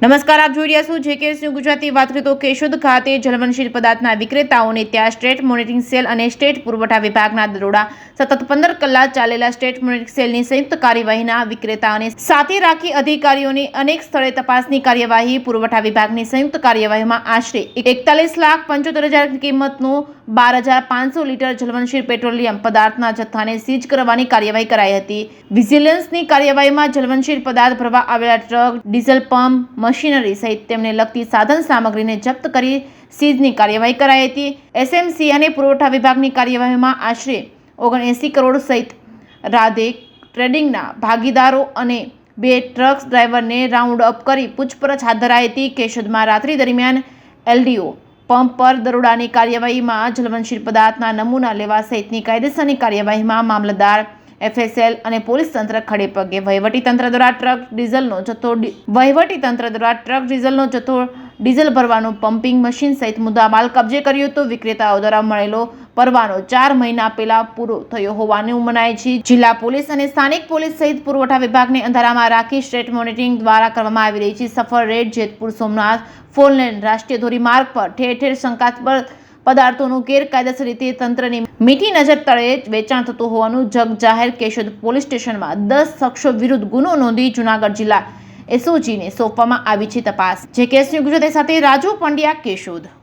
નમસ્કાર, આપ જોઈ રહ્યા છો જેકેએસ ન્યૂઝ ગુજરાતી. વાત કરીએ તો કેશોદ ખાતે જ્વલનશીલ પદાર્થના વિક્રેતાઓને ત્યાં સ્ટેટ મોનિટરિંગ સેલ અને સ્ટેટ પુરવઠા વિભાગના દરોડા. સતત 15 કલાક ચાલેલા સ્ટેટ મોનિટરિંગ સેલની સંયુક્ત કાર્યવાહીના વિક્રેતાઓને સાથે રાખી અધિકારીઓની અનેક સ્થળે તપાસની કાર્યવાહી. પુરવઠા વિભાગની સંયુક્ત કાર્યવાહીમાં આશરે 41,75,000 કિંમતનું 12,500 લીટર જ્વલનશીલ પેટ્રોલિયમ પદાર્થના જથ્થાને સીઝ કરવાની કાર્યવાહી કરાઈ હતી. વિજિલન્સની કાર્યવાહીમાં જ્વલનશીલ પદાર્થ ભરવા આવેલા ટ્રક, ડીઝલ પંપ, મશીનરી સહિત તેમને લગતી સાધન સામગ્રીને જપ્ત કરી સીઝની કાર્યવાહી કરાઈ હતી. એસએમસી અને પુરવઠા વિભાગની કાર્યવાહીમાં આશરે 79 કરોડ સહિત રાધે ટ્રેડિંગના ભાગીદારો અને 2 ટ્રક ડ્રાઈવરને રાઉન્ડ અપ કરી પૂછપરછ હાથ ધરાઈ હતી. કેશોદમાં રાત્રિ દરમિયાન એલડીઓ પંપ પર દરોડાની કાર્યવાહીમાં જ્વલનશીલ પદાર્થના નમૂના લેવા સહિતની કાયદેસરની કાર્યવાહીમાં મામલતદાર, એફએસએલ અને પોલીસ તંત્ર ખડે પગે. વહીવટીતંત્ર દ્વારા ટ્રક ડીઝલનો જથ્થો, ડીઝલ ભરવાનું પમ્પિંગ મશીન સહિત મુદ્દામાલ કબજે કર્યો હતો. વિક્રેતાઓ દ્વારા મળેલો પરવાનો 4 મહિના પહેલા પૂરો થયો હોવાનું મનાય છે. જિલ્લા પોલીસ અને સ્થાનિક પોલીસ સહિત પુરવઠા વિભાગને અંધારામાં રાખી સ્ટેટ મોનિટરિંગ દ્વારા કરવામાં આવી રહી છે સફળ રેડ. જેતપુર સોમનાથ ફોરલેન રાષ્ટ્રીય ધોરીમાર્ગ પર ઠેર ઠેર શંકાસ્પદ પદાર્થોનું ગેરકાયદેસર રીતે તંત્રની મીઠી નજર તળે વેચાણ થતું હોવાનું જગ જાહેર. કેશોદ પોલીસ સ્ટેશનમાં 10 શખ્સો વિરુદ્ધ ગુનો નોંધી જૂનાગઢ જિલ્લા એસઓજીને સોંપવામાં આવી છે તપાસ. જેકેએસ ન્યૂઝ ગુજરાતી સાથે રાજુ પંડ્યા, કેશોદ.